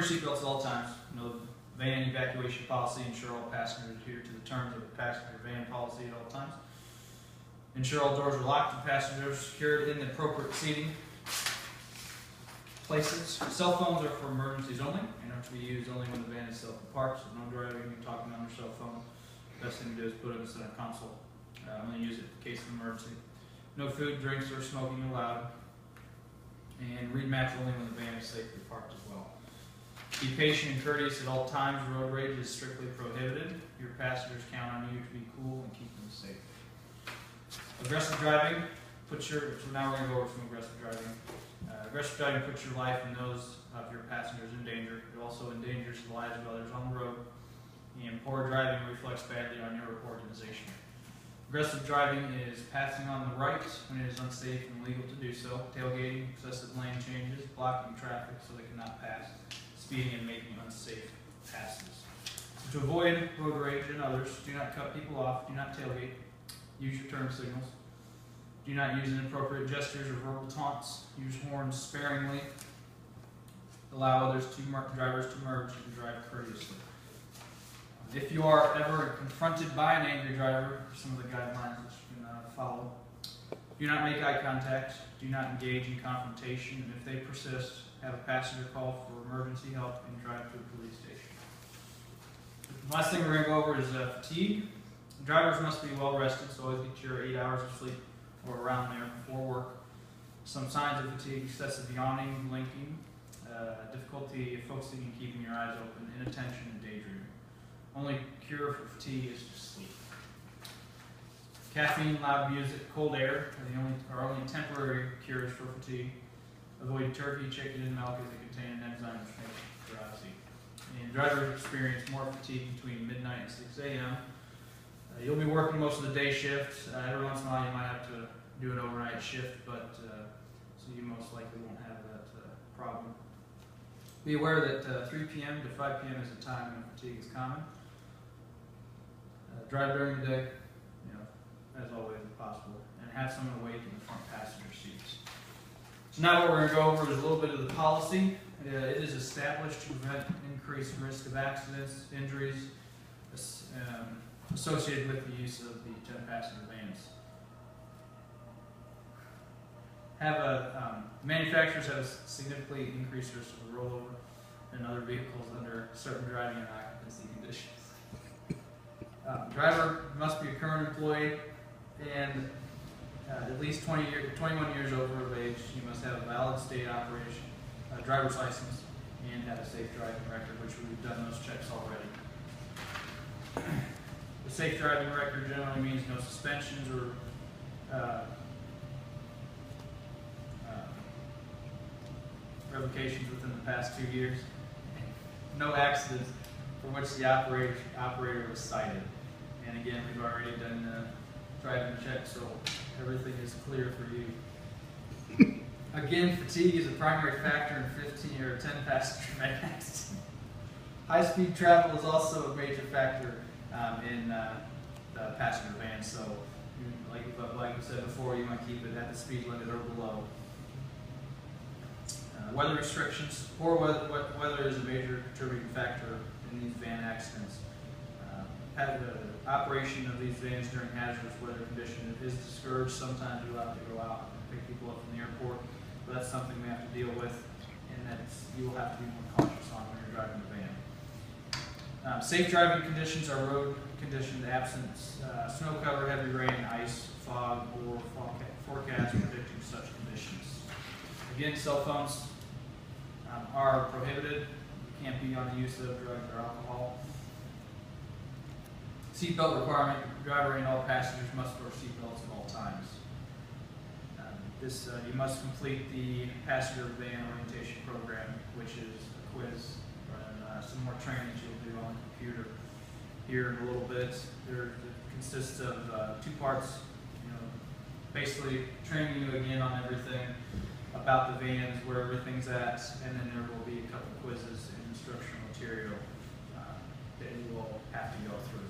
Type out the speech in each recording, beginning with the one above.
your seatbelts at all times. No van evacuation policy. Ensure all passengers adhere to the terms of the passenger van policy at all times. Ensure all doors are locked and passengers secured in the appropriate seating places. Cell phones are for emergencies only and are to be used only when the van is self-parked. So no driving and talking on your cell phone. Best thing to do is put it in the center console. Only use it in case of emergency. No food, drinks, or smoking allowed. And read maps only when the van is safely parked as well. Be patient and courteous at all times. Road rage is strictly prohibited. Your passengers count on you to be cool and keep them safe. Aggressive driving. So now we're going to go over some aggressive driving. Aggressive driving puts your life and those of your passengers in danger. It also endangers the lives of others on the road. And poor driving reflects badly on your organization. Aggressive driving is passing on the right when it is unsafe and illegal to do so, tailgating, excessive lane changes, blocking traffic so they cannot pass, speeding and making unsafe passes. To avoid road rage and others, do not cut people off, do not tailgate, use your turn signals, do not use inappropriate gestures or verbal taunts, use horns sparingly, allow drivers to merge and drive courteously. If you are ever confronted by an angry driver, some of the guidelines that you can follow, do not make eye contact, do not engage in confrontation, and if they persist, have a passenger call for emergency help and drive to a police station. The last thing we're going to go over is fatigue. Drivers must be well rested, so always get your 8 hours of sleep or around there before work. Some signs of fatigue: excessive yawning, blinking, difficulty focusing and keeping your eyes open, inattention, and daydreaming. Only cure for fatigue is to sleep. Caffeine, loud music, cold air are only temporary cures for fatigue. Avoid turkey, chicken, and milk as they contain an enzyme which makes you drowsy. And drivers experience more fatigue between midnight and 6 a.m. You'll be working most of the day shift. Every once in a while you might have to do an overnight shift, but so you most likely won't have that problem. Be aware that 3 p.m. to 5 p.m. is a time when fatigue is common. Drive during the day, as always if possible, and have someone awake in the front passenger seats. So now what we're going to go over is a little bit of the policy. It is established to prevent increased risk of accidents, injuries associated with the use of the 10-passenger vans. Manufacturers have a significantly increased risk of rollover than other vehicles under certain driving and occupancy conditions. Driver must be a current employee and at least 21 years over age. You must have a valid state operation driver's license and have a safe driving record, which we've done those checks already. The safe driving record generally means no suspensions or revocations within the past 2 years, no accidents for which the operator was cited. And again, we've already done the driving check, so everything is clear for you. Again, fatigue is a primary factor in 15 or 10-passenger van accidents. High-speed travel is also a major factor in the passenger van, so like we said before, you want to keep it at the speed limit or below. Weather restrictions. Poor weather is a major contributing factor in these van accidents. The operation of these vans during hazardous weather conditions is discouraged. Sometimes you'll have to go out and pick people up from the airport, but that's something we have to deal with, and that you will have to be more cautious on when you're driving the van. Safe driving conditions are road conditions absent snow cover, heavy rain, ice, fog, or forecast predicting such conditions. Again, cell phones are prohibited. You can't be on the use of drugs or alcohol. Seatbelt requirement: driver and all passengers must wear seatbelts at all times. You must complete the passenger van orientation program, which is a quiz and some more training you'll do on the computer here in a little bit. It consists of 2 parts. Basically training you again on everything about the vans, where everything's at, and then there will be a couple quizzes and instructional material that you will have to go through.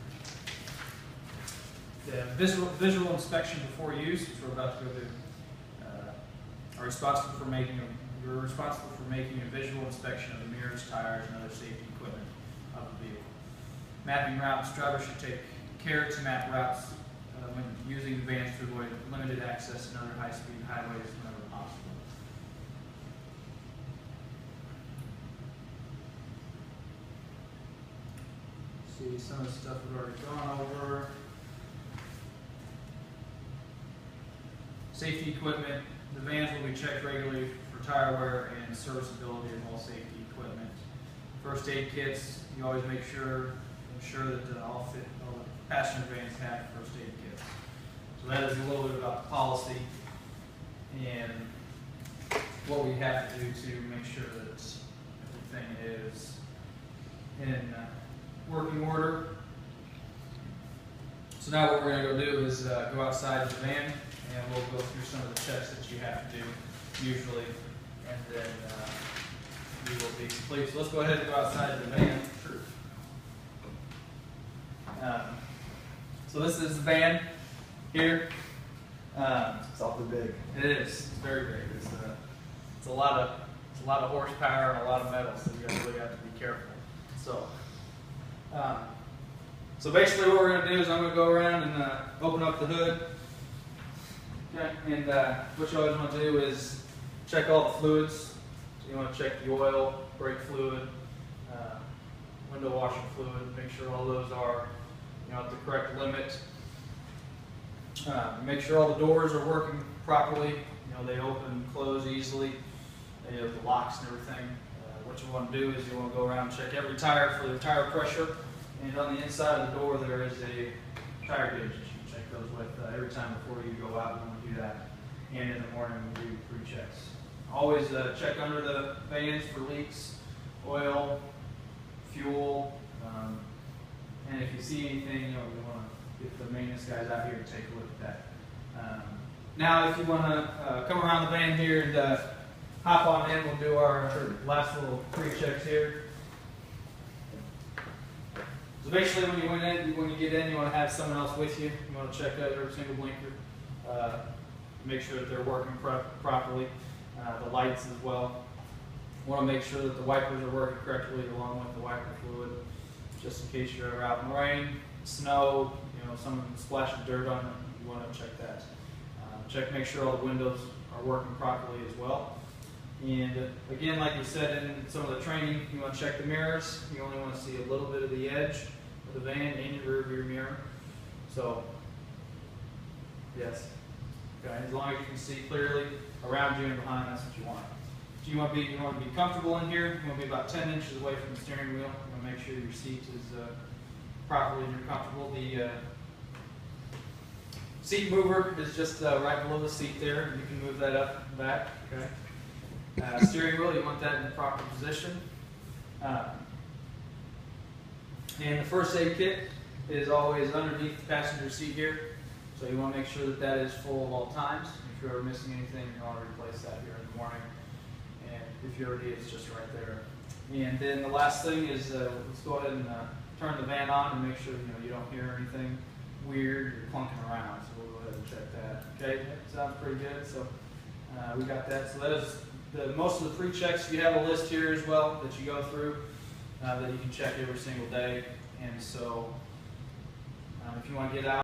The visual inspection before use, which we're about to go through, are responsible for making a visual inspection of the mirrors, tires, tires, and other safety equipment of the vehicle. Mapping routes. Drivers should take care to map routes when using the vans to avoid limited access and other high-speed highways whenever possible. See some of the stuff we've already gone over. Safety equipment. The vans will be checked regularly for tire wear and serviceability of all safety equipment. First aid kits. You always ensure that all the passenger vans have first aid kits. So that is a little bit about the policy and what we have to do to make sure that everything is in working order. So now what we're going to go do is go outside the van, and we'll go through some of the checks that you have to do usually, and then we will be complete. So let's go ahead and go outside the van. So this is the van here. It's awfully big. It is. It's very big. It's a lot of horsepower and a lot of metal, so you really have to be careful. So basically what we're going to do is I'm going to go around and open up the hood. Okay. And what you always want to do is check all the fluids. So you want to check the oil, brake fluid, window washer fluid. Make sure all those are at the correct limit. Make sure all the doors are working properly. They open and close easily. They have the locks and everything. What you want to do is you want to go around and check every tire for the tire pressure. And on the inside of the door there is a tire gauge that you check those with every time before you go out. You want to do that. And in the morning we do pre-checks. Always check under the vans for leaks, oil, fuel. And if you see anything, you want to get the maintenance guys out here to take a look at that. Now, if you want to come around the van here and hop on in, we'll do our last little pre-checks here. So basically, when you get in, you want to have someone else with you. You want to check out every single blinker, make sure that they're working properly. The lights as well. You want to make sure that the wipers are working correctly along with the wiper fluid, just in case you're ever out in the rain, snow, some splash of dirt on it. You want to check that. Make sure all the windows are working properly as well. And again, like we said in some of the training, you want to check the mirrors. You only want to see a little bit of the edge of the van in your rear view mirror. So, yes. Okay, as long as you can see clearly around you and behind, that's what you want. So you want to be comfortable in here. You want to be about 10 inches away from the steering wheel. You want to make sure your seat is properly and you're comfortable. The seat mover is just right below the seat there. You can move that up and back. Okay. Steering wheel, you want that in the proper position. And the first aid kit is always underneath the passenger seat here. So you want to make sure that that is full at all times. If you're ever missing anything, you want to replace that here in the morning. And if you already, it's just right there. And then the last thing is let's go ahead and turn the van on and make sure you don't hear anything weird or clunking around. So we'll go ahead and check that. Okay, that sounds pretty good. So we got that. So that is most of the pre-checks. You have a list here as well that you go through that you can check every single day. And so if you want to get out